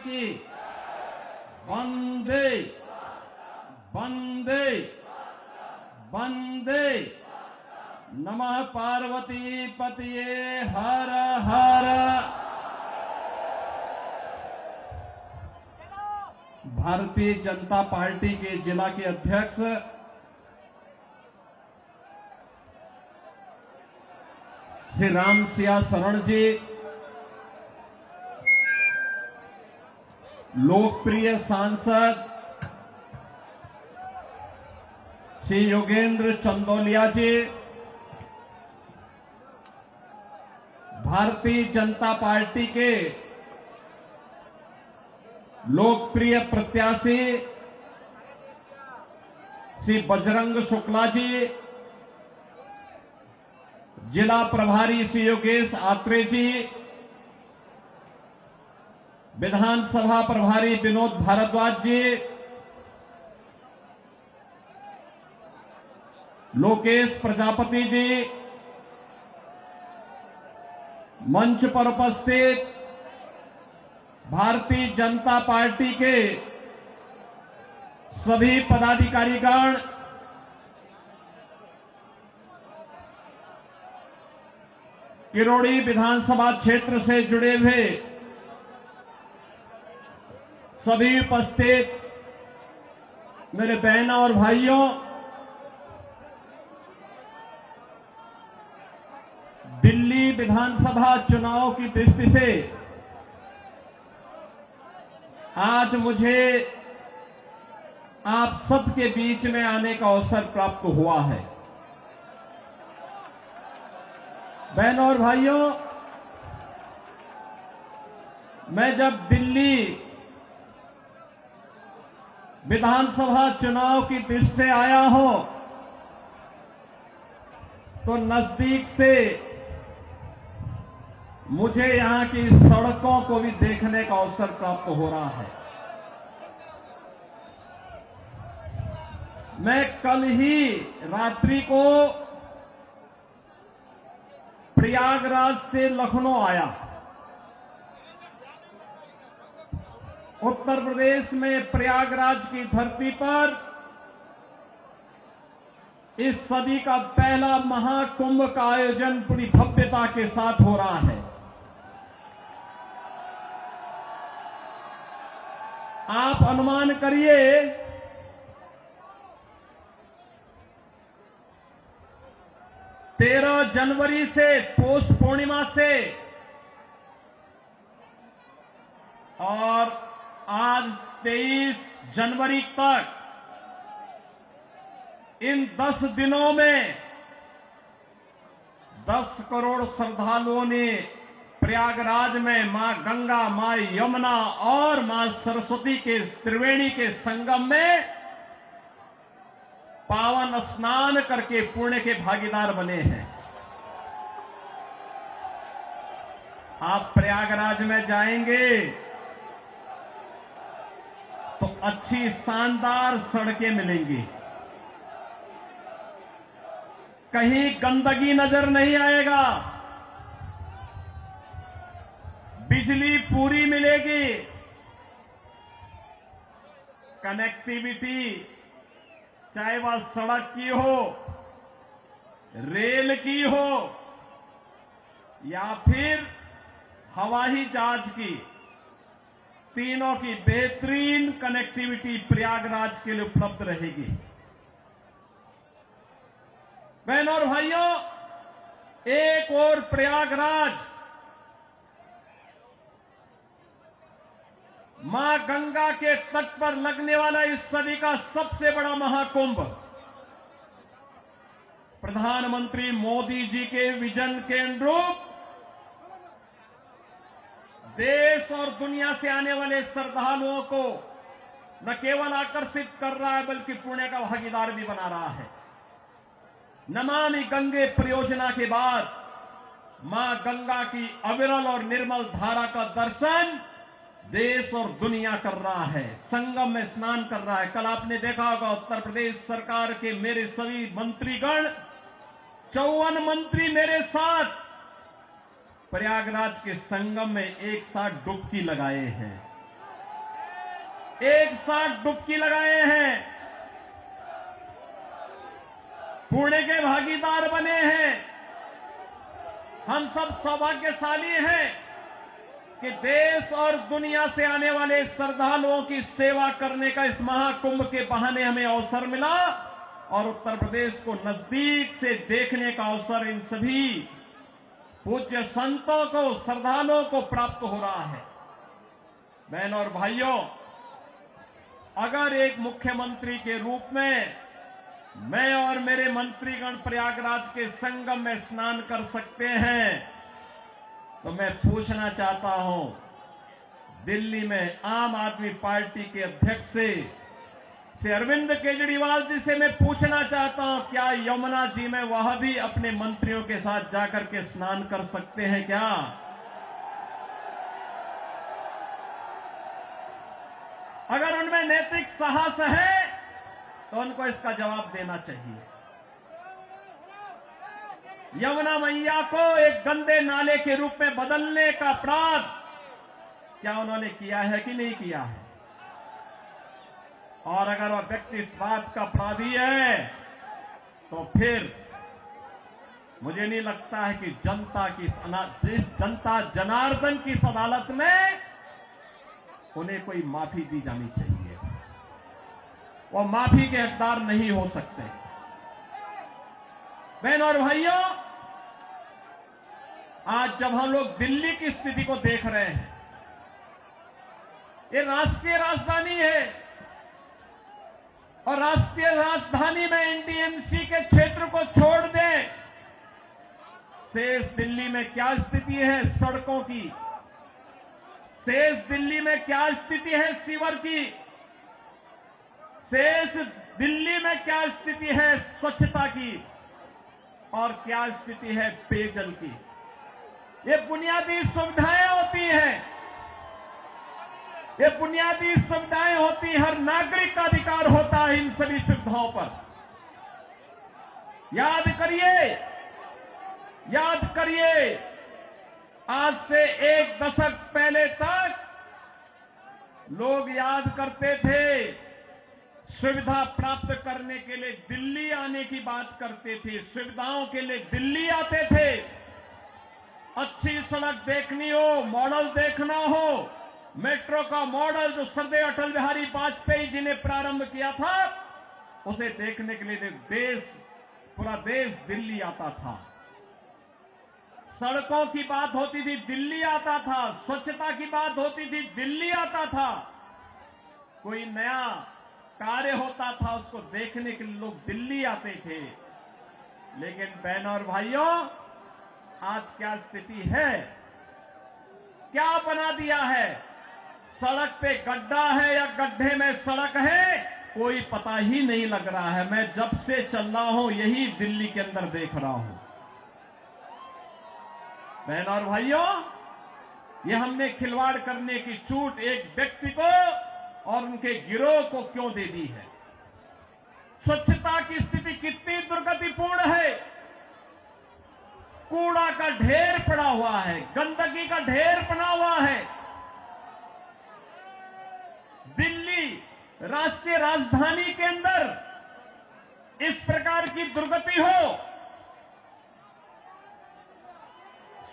की वंदे वंदे वंदे। नमः पार्वती पतये हर हर। भारतीय जनता पार्टी के जिला के अध्यक्ष श्री राम सिया शरण जी, लोकप्रिय सांसद श्री योगेंद्र चंदोलिया जी, भारतीय जनता पार्टी के लोकप्रिय प्रत्याशी श्री बजरंग शुक्ला जी, जिला प्रभारी श्री योगेश आत्रे जी, विधानसभा प्रभारी विनोद भारद्वाज जी, लोकेश प्रजापति जी, मंच पर उपस्थित भारतीय जनता पार्टी के सभी पदाधिकारीगण, किरोड़ी विधानसभा क्षेत्र से जुड़े हुए सभी उपस्थित मेरे बहनों और भाइयों, दिल्ली विधानसभा चुनाव की दृष्टि से आज मुझे आप सबके बीच में आने का अवसर प्राप्त हुआ है। बहनों और भाइयों, मैं जब दिल्ली विधानसभा चुनाव की दृष्टि से आया हूं तो नजदीक से मुझे यहां की सड़कों को भी देखने का अवसर प्राप्त हो रहा है। मैं कल ही रात्रि को प्रयागराज से लखनऊ आया। उत्तर प्रदेश में प्रयागराज की धरती पर इस सदी का पहला महाकुंभ का आयोजन पूरी भव्यता के साथ हो रहा है। आप अनुमान करिए, तेरह जनवरी से पौष पूर्णिमा से और आज 23 जनवरी तक इन 10 दिनों में 10 करोड़ श्रद्धालुओं ने प्रयागराज में मां गंगा, मां यमुना और मां सरस्वती के त्रिवेणी के संगम में पावन स्नान करके पुण्य के भागीदार बने हैं। आप प्रयागराज में जाएंगे तो अच्छी शानदार सड़कें मिलेंगी, कहीं गंदगी नजर नहीं आएगा, बिजली पूरी मिलेगी, कनेक्टिविटी चाहे वह सड़क की हो, रेल की हो या फिर हवाई जहाज की, तीनों की बेहतरीन कनेक्टिविटी प्रयागराज के लिए उपलब्ध रहेगी। बहनों और भाइयों, एक और प्रयागराज मां गंगा के तट पर लगने वाला इस सदी का सबसे बड़ा महाकुंभ, प्रधानमंत्री मोदी जी के विजन के अनुरूप देश और दुनिया से आने वाले श्रद्धालुओं को न केवल आकर्षित कर रहा है बल्कि पुण्य का भागीदार भी बना रहा है। नमामि गंगे परियोजना के बाद मां गंगा की अविरल और निर्मल धारा का दर्शन देश और दुनिया कर रहा है, संगम में स्नान कर रहा है। कल आपने देखा होगा उत्तर प्रदेश सरकार के मेरे सभी मंत्रीगण, 54 मंत्री मेरे साथ प्रयागराज के संगम में एक साथ डुबकी लगाए हैं। एक साथ डुबकी लगाए हैं, पुण्य के भागीदार बने हैं। हम सब सौभाग्यशाली हैं कि देश और दुनिया से आने वाले श्रद्धालुओं की सेवा करने का इस महाकुंभ के बहाने हमें अवसर मिला और उत्तर प्रदेश को नजदीक से देखने का अवसर इन सभी पूज्य संतों को, श्रद्धालुओं को प्राप्त हो रहा है। बहनों और भाइयों, अगर एक मुख्यमंत्री के रूप में मैं और मेरे मंत्रीगण प्रयागराज के संगम में स्नान कर सकते हैं, तो मैं पूछना चाहता हूं, दिल्ली में आम आदमी पार्टी के अध्यक्ष से अरविंद केजरीवाल जी से मैं पूछना चाहता हूं, क्या यमुना जी में वह भी अपने मंत्रियों के साथ जाकर के स्नान कर सकते हैं क्या? अगर उनमें नैतिक साहस है तो उनको इसका जवाब देना चाहिए। यमुना मैया को एक गंदे नाले के रूप में बदलने का अपराध क्या उन्होंने किया है कि नहीं किया है? और अगर वह व्यक्ति इस बात का अपराधी है तो फिर मुझे नहीं लगता है कि जिस जनता जनार्दन की इस अदालत में उन्हें कोई माफी दी जानी चाहिए। वो माफी के हकदार नहीं हो सकते। बहनों और भाइयों, आज जब हम लोग दिल्ली की स्थिति को देख रहे हैं, ये राष्ट्रीय राजधानी है और राष्ट्रीय राजधानी में एनडीएमसी के क्षेत्र को छोड़ दें, शेष दिल्ली में क्या स्थिति है सड़कों की, शेष दिल्ली में क्या स्थिति है सीवर की, शेष दिल्ली में क्या स्थिति है स्वच्छता की और क्या स्थिति है पेयजल की। ये बुनियादी सुविधाएं होती हैं, ये बुनियादी सुविधाएं होती, हर नागरिक का अधिकार होता है इन सभी सुविधाओं पर। याद करिए, आज से एक दशक पहले तक लोग याद करते थे, सुविधा प्राप्त करने के लिए दिल्ली आने की बात करते थे, सुविधाओं के लिए दिल्ली आते थे। अच्छी सड़क देखनी हो, मॉडल देखना हो, मेट्रो का मॉडल जो सरदेव अटल बिहारी वाजपेयी जी ने प्रारंभ किया था, उसे देखने के लिए पूरा देश दिल्ली आता था। सड़कों की बात होती थी, दिल्ली आता था। स्वच्छता की बात होती थी, दिल्ली आता था। कोई नया कार्य होता था, उसको देखने के लिए लोग दिल्ली आते थे। लेकिन बहनों और भाइयों, आज क्या स्थिति है? क्या बना दिया है? सड़क पे गड्ढा है या गड्ढे में सड़क है, कोई पता ही नहीं लग रहा है। मैं जब से चल रहा हूं यही दिल्ली के अंदर देख रहा हूं। बहनों और भाइयों, ये हमने खिलवाड़ करने की छूट एक व्यक्ति को और उनके गिरोह को क्यों दे दी है? स्वच्छता की स्थिति कितनी दुर्गतिपूर्ण है। कूड़ा का ढेर पड़ा हुआ है, गंदगी का ढेर पड़ा हुआ है। दिल्ली राष्ट्रीय राजधानी के अंदर इस प्रकार की दुर्गति हो,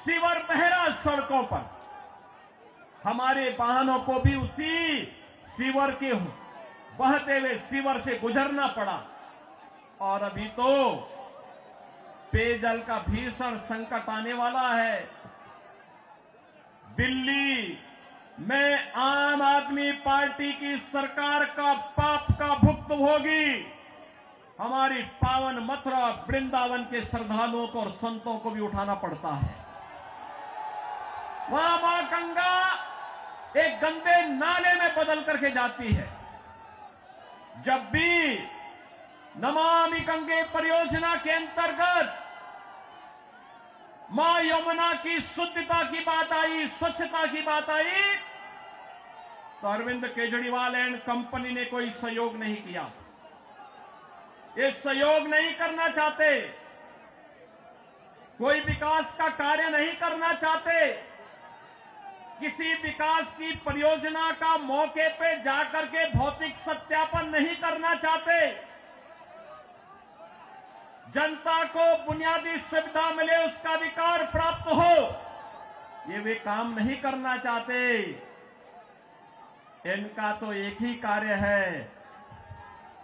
सीवर बह रहा सड़कों पर, हमारे वाहनों को भी उसी सीवर के बहते हुए सीवर से गुजरना पड़ा। और अभी तो पेयजल का भीषण संकट आने वाला है। दिल्ली में आम आदमी पार्टी की सरकार का पाप का भुक्तभोगी हमारी पावन मथुरा वृंदावन के श्रद्धालुओं को और संतों को भी उठाना पड़ता है। वहां मां गंगा एक गंदे नाले में बदल करके जाती है। जब भी नमामि गंगे परियोजना के अंतर्गत मां यमुना की शुद्धता की बात आई, स्वच्छता की बात आई, तो अरविंद केजरीवाल एंड कंपनी ने कोई सहयोग नहीं किया। ये सहयोग नहीं करना चाहते, कोई विकास का कार्य नहीं करना चाहते। किसी विकास की परियोजना का मौके पे जाकर के भौतिक सत्यापन नहीं करना चाहते। जनता को बुनियादी सुविधा मिले, उसका अधिकार प्राप्त हो, ये वे काम नहीं करना चाहते। इनका तो एक ही कार्य है,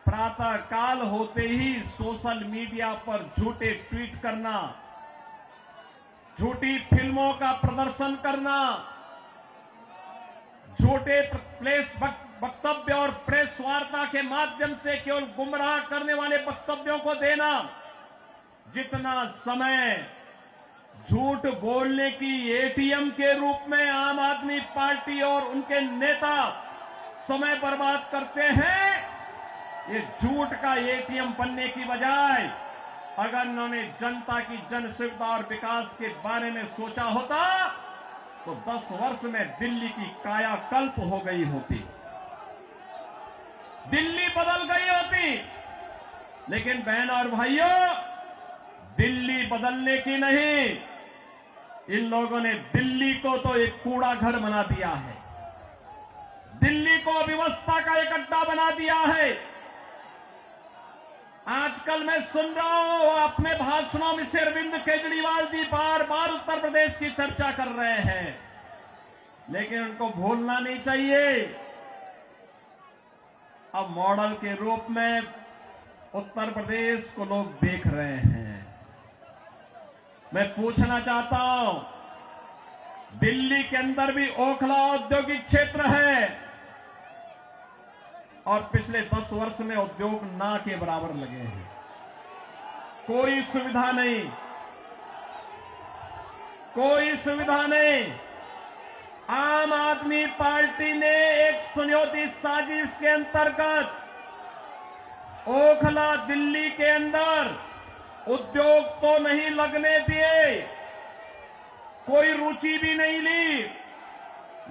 प्रातः काल होते ही सोशल मीडिया पर झूठे ट्वीट करना, झूठी फिल्मों का प्रदर्शन करना, झूठे प्रेस वक्तव्य और प्रेस वार्ता के माध्यम से केवल गुमराह करने वाले वक्तव्यों को देना। जितना समय झूठ बोलने की एटीएम के रूप में आम आदमी पार्टी और उनके नेता समय बर्बाद करते हैं, ये झूठ का एटीएम बनने की बजाय अगर उन्होंने जनता की जन सुविधा और विकास के बारे में सोचा होता तो 10 वर्ष में दिल्ली की कायाकल्प हो गई होती, दिल्ली बदल गई होती। लेकिन बहन और भाइयों, दिल्ली बदलने की नहीं, इन लोगों ने दिल्ली को तो एक कूड़ा घर बना दिया है, दिल्ली को अव्यवस्था का एक अड्डा बना दिया है। आजकल मैं सुन रहा हूं अपने भाषणों में से अरविंद केजरीवाल जी बार बार उत्तर प्रदेश की चर्चा कर रहे हैं, लेकिन उनको भूलना नहीं चाहिए अब मॉडल के रूप में उत्तर प्रदेश को लोग देख रहे हैं। मैं पूछना चाहता हूं, दिल्ली के अंदर भी ओखला औद्योगिक क्षेत्र है और पिछले 10 वर्ष में उद्योग ना के बराबर लगे हैं, कोई सुविधा नहीं, कोई सुविधा नहीं। आम आदमी पार्टी ने एक सुनियोजित साजिश के अंतर्गत ओखला दिल्ली के अंदर उद्योग तो नहीं लगने दिए, कोई रुचि भी नहीं ली,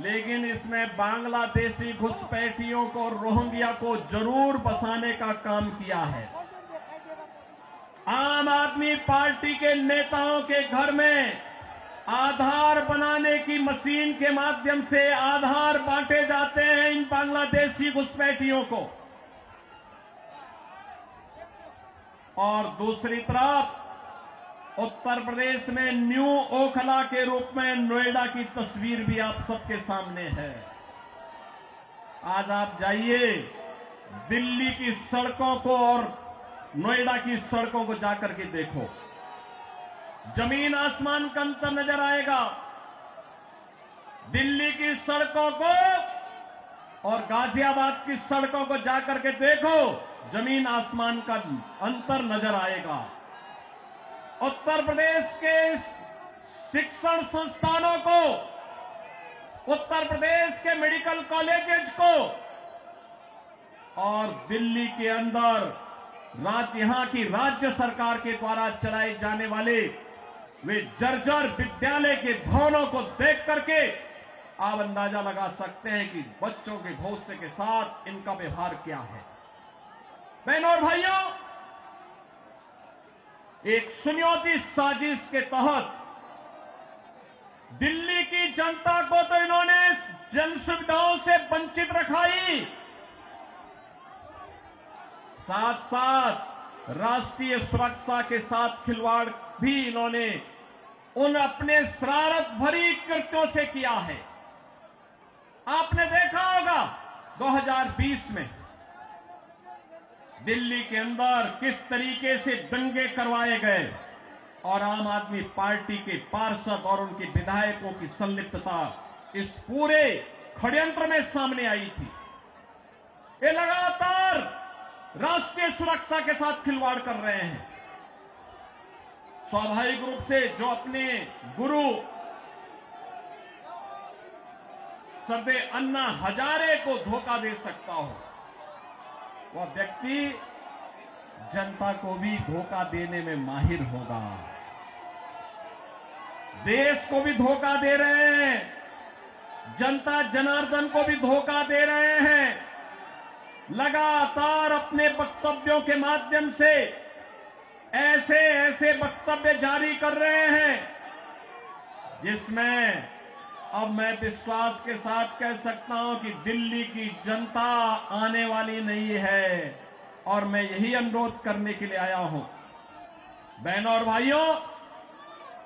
लेकिन इसमें बांग्लादेशी घुसपैठियों को, रोहिंग्या को जरूर बसाने का काम किया है। आम आदमी पार्टी के नेताओं के घर में आधार बनाने की मशीन के माध्यम से आधार बांटे जाते हैं इन बांग्लादेशी घुसपैठियों को, और दूसरी तरफ उत्तर प्रदेश में न्यू ओखला के रूप में नोएडा की तस्वीर भी आप सबके सामने है। आज आप जाइए दिल्ली की सड़कों को और नोएडा की सड़कों को जाकर के देखो, जमीन आसमान का अंतर नजर आएगा। दिल्ली की सड़कों को और गाजियाबाद की सड़कों को जाकर के देखो, जमीन आसमान का अंतर नजर आएगा। उत्तर प्रदेश के शिक्षण संस्थानों को, उत्तर प्रदेश के मेडिकल कॉलेजेस को और दिल्ली के अंदर यहां की राज्य सरकार के द्वारा चलाए जाने वाले वे जर्जर विद्यालय के भवनों को देख करके आप अंदाजा लगा सकते हैं कि बच्चों के भविष्य के साथ इनका व्यवहार क्या है। बहनों और भाइयों, एक सुनियोजित साजिश के तहत दिल्ली की जनता को तो इन्होंने जन सुविधाओं से वंचित रखा ही, साथ साथ राष्ट्रीय सुरक्षा के साथ खिलवाड़ भी इन्होंने उन अपने शरारत भरी कृत्यों से किया है। आपने देखा होगा 2020 में दिल्ली के अंदर किस तरीके से दंगे करवाए गए और आम आदमी पार्टी के पार्षद और उनके विधायकों की संलिप्तता इस पूरे षड्यंत्र में सामने आई थी। ये लगातार राष्ट्रीय सुरक्षा के साथ खिलवाड़ कर रहे हैं। स्वाभाविक रूप से जो अपने गुरु सरदे अन्ना हजारे को धोखा दे सकता हो, वह व्यक्ति जनता को भी धोखा देने में माहिर होगा। देश को भी धोखा दे रहे हैं, जनता जनार्दन को भी धोखा दे रहे हैं। लगातार अपने वक्तव्यों के माध्यम से ऐसे वक्तव्य जारी कर रहे हैं जिसमें अब मैं विश्वास के साथ कह सकता हूं कि दिल्ली की जनता आने वाली नहीं है और मैं यही अनुरोध करने के लिए आया हूं। बहनों और भाइयों,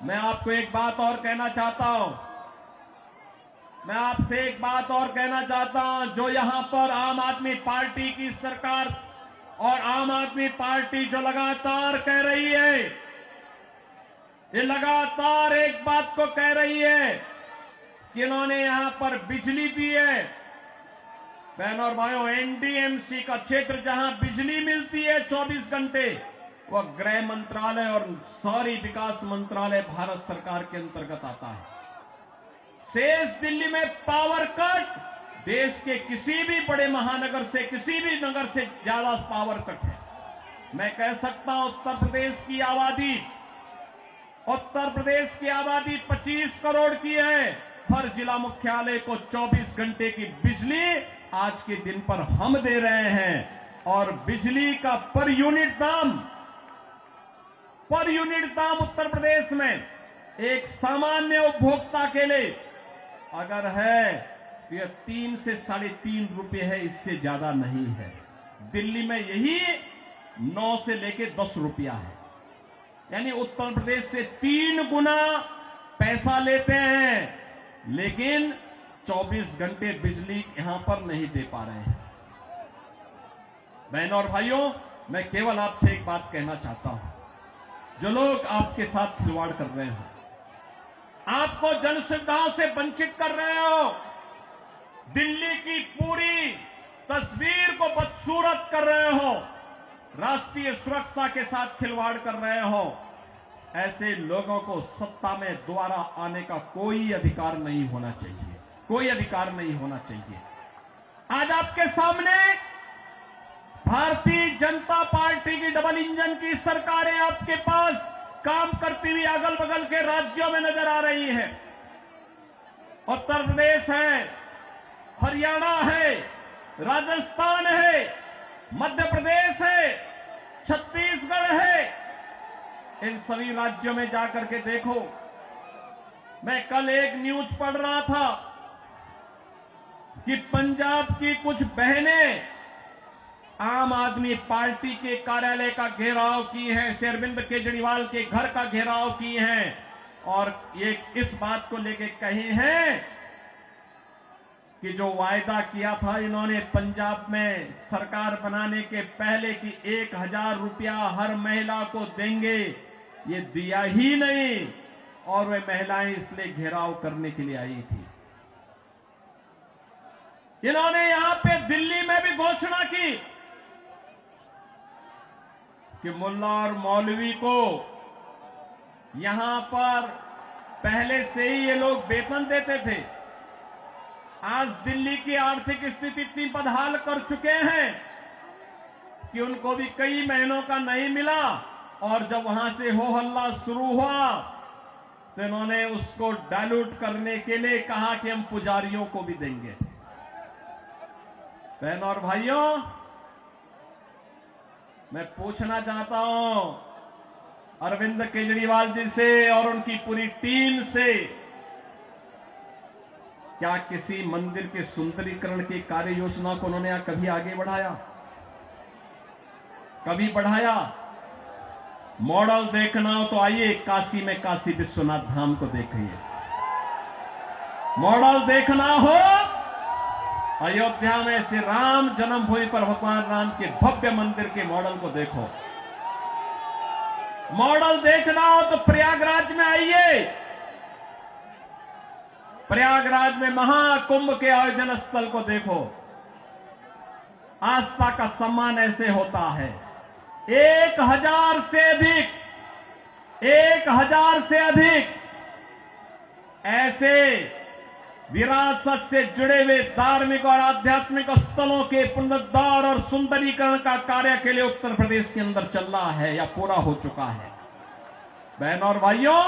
मैं आपको एक बात और कहना चाहता हूं। मैं आपसे एक बात और कहना चाहता हूं। जो यहां पर आम आदमी पार्टी की सरकार और आम आदमी पार्टी जो लगातार कह रही है, ये लगातार एक बात को कह रही है कि इन्होंने यहां पर बिजली दी है। बहनों और भाइयों, एनडीएमसी का क्षेत्र जहां बिजली मिलती है 24 घंटे, वह गृह मंत्रालय और शहरी विकास मंत्रालय भारत सरकार के अंतर्गत आता है। शेष दिल्ली में पावर कट देश के किसी भी बड़े महानगर से, किसी भी नगर से ज्यादा पावर कट है। मैं कह सकता हूं उत्तर प्रदेश की आबादी 25 करोड़ की है। हर जिला मुख्यालय को 24 घंटे की बिजली आज के दिन पर हम दे रहे हैं और बिजली का पर यूनिट दाम उत्तर प्रदेश में एक सामान्य उपभोक्ता के लिए अगर है तो यह 3 से 3.5 रुपए है, इससे ज्यादा नहीं है। दिल्ली में यही 9 से लेके 10 रुपया है, यानी उत्तर प्रदेश से 3 गुना पैसा लेते हैं, लेकिन 24 घंटे बिजली यहां पर नहीं दे पा रहे हैं। बहनों और भाइयों, मैं केवल आपसे एक बात कहना चाहता हूं। जो लोग आपके साथ खिलवाड़ कर रहे हो, आपको जन सुविधाओं से वंचित कर रहे हो, दिल्ली की पूरी तस्वीर को बदसूरत कर रहे हो, राष्ट्रीय सुरक्षा के साथ खिलवाड़ कर रहे हो, ऐसे लोगों को सत्ता में दोबारा आने का कोई अधिकार नहीं होना चाहिए, कोई अधिकार नहीं होना चाहिए। आज आपके सामने भारतीय जनता पार्टी की डबल इंजन की सरकारें आपके पास काम करती हुई अगल बगल के राज्यों में नजर आ रही है। उत्तर प्रदेश है, हरियाणा है, राजस्थान है, मध्य प्रदेश है, छत्तीसगढ़ है। इन सभी राज्यों में जाकर के देखो। मैं कल एक न्यूज पढ़ रहा था कि पंजाब की कुछ बहनें आम आदमी पार्टी के कार्यालय का घेराव की है, श्री अरविंद केजरीवाल के घर का घेराव की हैं और ये इस बात को लेके कही हैं कि जो वायदा किया था इन्होंने पंजाब में सरकार बनाने के पहले कि 1000 रुपया हर महिला को देंगे, ये दिया ही नहीं और वे महिलाएं इसलिए घेराव करने के लिए आई थी। इन्होंने यहां पे दिल्ली में भी घोषणा की कि मुल्ला और मौलवी को यहां पर पहले से ही ये लोग वेतन देते थे। आज दिल्ली की आर्थिक स्थिति इतनी बदहाल कर चुके हैं कि उनको भी कई महीनों का नहीं मिला और जब वहां से हो हल्ला शुरू हुआ तो इन्होंने उसको डाइल्यूट करने के लिए कहा कि हम पुजारियों को भी देंगे। बहनों और भाइयों, मैं पूछना चाहता हूं अरविंद केजरीवाल जी से और उनकी पूरी टीम से, क्या किसी मंदिर के सुंदरीकरण की कार्य योजना को उन्होंने कभी आगे बढ़ाया? कभी बढ़ाया? मॉडल देखना हो तो आइए काशी में काशी विश्वनाथ धाम को देखिए। मॉडल देखना हो अयोध्या में श्री राम जन्मभूमि पर भगवान राम के भव्य मंदिर के मॉडल को देखो। मॉडल देखना हो तो प्रयागराज में आइए। प्रयागराज में महाकुंभ के आयोजन स्थल को देखो। आस्था का सम्मान ऐसे होता है। 1000 से अधिक ऐसे विरासत से जुड़े हुए धार्मिक और आध्यात्मिक स्थलों के पुनरुद्धार और सुंदरीकरण का कार्य के लिए उत्तर प्रदेश के अंदर चल रहा है या पूरा हो चुका है। बहनों और भाइयों,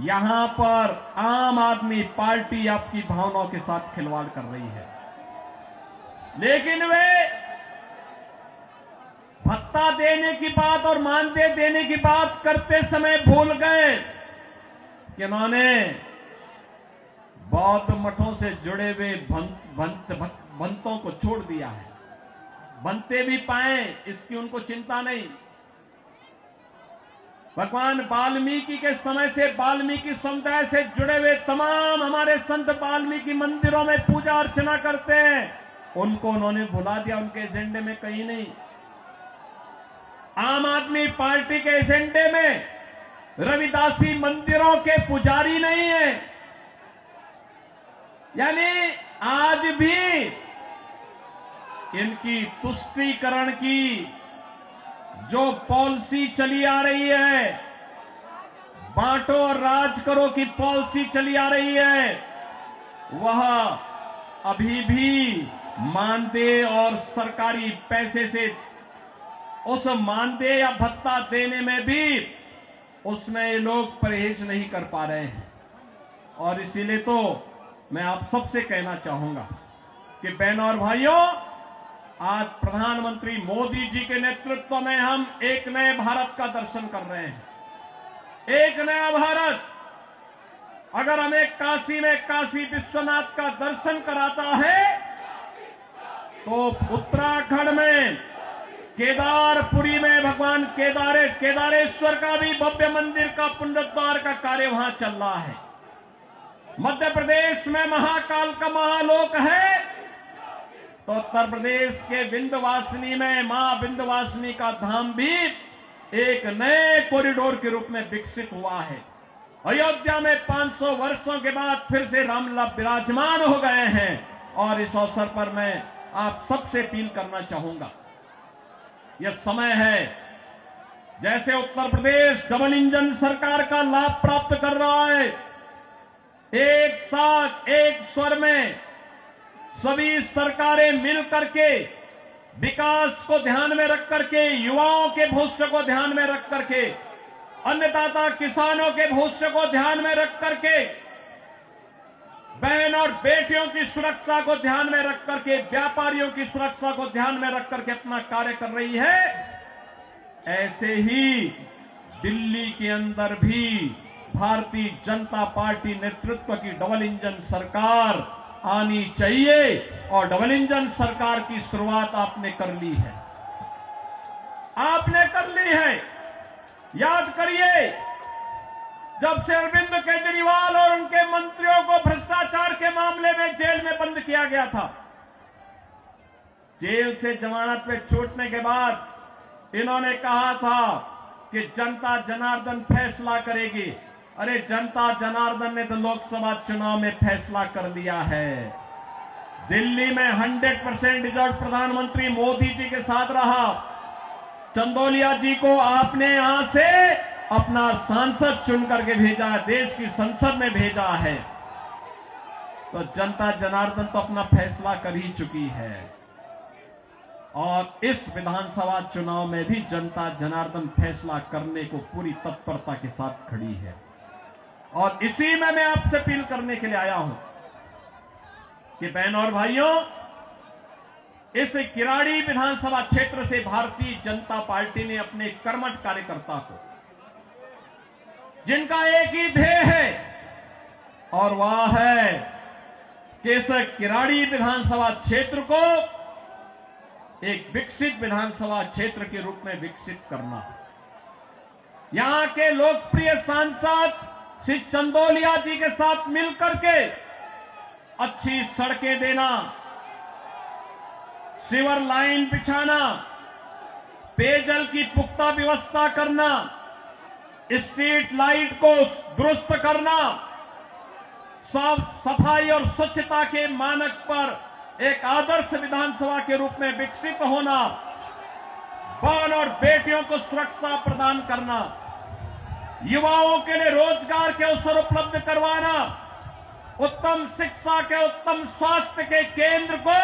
यहां पर आम आदमी पार्टी आपकी भावनाओं के साथ खिलवाड़ कर रही है, लेकिन वे भत्ता देने की बात और मानदेय देने की बात करते समय भूल गए कि उन्होंने बौद्ध मठों से जुड़े हुए भंतों को छोड़ दिया है। बनते भी पाए इसकी उनको चिंता नहीं। भगवान वाल्मीकि के समय से वाल्मीकि समुदाय से जुड़े हुए तमाम हमारे संत वाल्मीकि मंदिरों में पूजा अर्चना करते हैं, उनको उन्होंने भुला दिया, उनके एजेंडे में कहीं नहीं। आम आदमी पार्टी के एजेंडे में रविदासी मंदिरों के पुजारी नहीं है। यानी आज भी इनकी तुष्टीकरण की जो पॉलिसी चली आ रही है, बांटो और राज करो की पॉलिसी चली आ रही है, वह अभी भी मानदेय और सरकारी पैसे से उस मानदेय या भत्ता देने में भी उसमें ये लोग परहेज नहीं कर पा रहे हैं। और इसीलिए तो मैं आप सबसे कहना चाहूंगा कि बहनों और भाइयों, आज प्रधानमंत्री मोदी जी के नेतृत्व में हम एक नए भारत का दर्शन कर रहे हैं। एक नया भारत। अगर हमें काशी में काशी विश्वनाथ का दर्शन कराता है तो उत्तराखंड में केदारपुरी में भगवान केदारेश्वर का भी भव्य मंदिर का पुनरुद्धार का कार्य वहां चल रहा है। मध्य प्रदेश में महाकाल का महालोक है तो उत्तर प्रदेश के विंध्यवासिनी में मां विंध्यवासिनी का धाम भी एक नए कॉरिडोर के रूप में विकसित हुआ है। अयोध्या में 500 वर्षों के बाद फिर से रामलला विराजमान हो गए हैं। और इस अवसर पर मैं आप सबसे अपील करना चाहूंगा, यह समय है, जैसे उत्तर प्रदेश डबल इंजन सरकार का लाभ प्राप्त कर रहा है, एक साथ एक स्वर में सभी सरकारें मिल करके विकास को ध्यान में रख करके, युवाओं के भविष्य को ध्यान में रख करके, अन्नदाता किसानों के भविष्य को ध्यान में रख करके, बहन और बेटियों की सुरक्षा को ध्यान में रख करके, व्यापारियों की सुरक्षा को ध्यान में रख करके अपना कार्य कर रही है। ऐसे ही दिल्ली के अंदर भी भारतीय जनता पार्टी नेतृत्व की डबल इंजन सरकार आनी चाहिए और डबल इंजन सरकार की शुरुआत आपने कर ली है। आपने कर ली है। याद करिए, जब से अरविंद केजरीवाल और उनके मंत्रियों को भ्रष्टाचार के मामले में जेल में बंद किया गया था, जेल से जमानत पे छूटने के बाद इन्होंने कहा था कि जनता जनार्दन फैसला करेगी। अरे जनता जनार्दन ने तो लोकसभा चुनाव में फैसला कर दिया है। दिल्ली में 100% रिजल्ट प्रधानमंत्री मोदी जी के साथ रहा। चंदौलिया जी को आपने यहां से अपना सांसद चुन करके भेजा है, देश की संसद में भेजा है। तो जनता जनार्दन तो अपना फैसला कर ही चुकी है। और इस विधानसभा चुनाव में भी जनता जनार्दन फैसला करने को पूरी तत्परता के साथ खड़ी है। और इसी में मैं आपसे अपील करने के लिए आया हूं कि बहनों और भाइयों, इस किराड़ी विधानसभा क्षेत्र से भारतीय जनता पार्टी ने अपने कर्मठ कार्यकर्ता को, जिनका एक ही ध्येय है और वह है कि इस किराड़ी विधानसभा क्षेत्र को एक विकसित विधानसभा क्षेत्र के रूप में विकसित करना। यहां के लोकप्रिय सांसद श्री चंदौलिया जी के साथ मिलकर के अच्छी सड़कें देना, सीवर लाइन बिछाना, पेयजल की पुख्ता व्यवस्था करना, स्ट्रीट लाइट को दुरुस्त करना, साफ सफाई और स्वच्छता के मानक पर एक आदर्श विधानसभा के रूप में विकसित होना, बहन और बेटियों को सुरक्षा प्रदान करना, युवाओं के लिए रोजगार के अवसर उपलब्ध करवाना, उत्तम शिक्षा के, उत्तम स्वास्थ्य के केंद्र को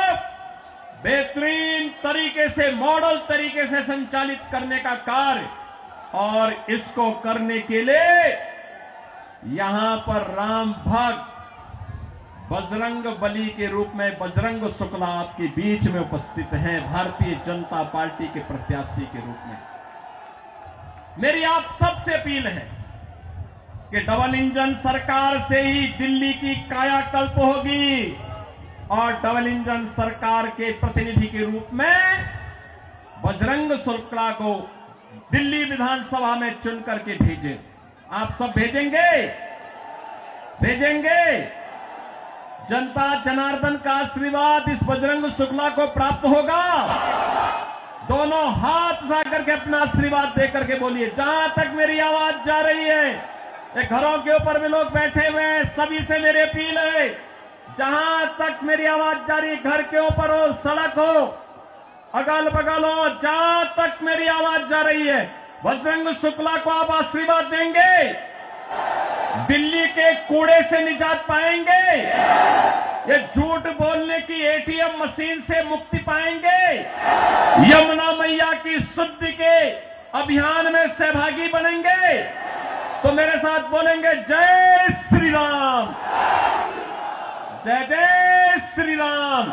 बेहतरीन तरीके से, मॉडल तरीके से संचालित करने का कार्य। और इसको करने के लिए यहां पर राम भक्त बजरंग बली के रूप में बजरंग शुक्ला आपके बीच में उपस्थित हैं, भारतीय जनता पार्टी के प्रत्याशी के रूप में। मेरी आप सबसे अपील है कि डबल इंजन सरकार से ही दिल्ली की कायाकल्प होगी और डबल इंजन सरकार के प्रतिनिधि के रूप में बजरंग शुक्ला को दिल्ली विधानसभा में चुन करके भेजे। आप सब भेजेंगे? भेजेंगे? जनता जनार्दन का आशीर्वाद इस बजरंग शुक्ला को प्राप्त होगा। दोनों हाथ उठा करके अपना आशीर्वाद दे करके बोलिए, जहां तक मेरी आवाज जा रही है, ये घरों के ऊपर भी लोग बैठे हुए हैं, सभी से मेरी अपील है, जहां तक मेरी आवाज जा रही है, घर के ऊपर हो, सड़क हो, अगल बगल हो, जहां तक मेरी आवाज जा रही है, बजरंग शुक्ला को आप आशीर्वाद देंगे? दिल्ली के कूड़े से निजात पाएंगे? ये झूठ बोलने की एटीएम मशीन से मुक्ति पाएंगे? यमुना मैया की शुद्धि के अभियान में सहभागी बनेंगे? तो मेरे साथ बोलेंगे, जय श्री राम, जय जय श्री राम।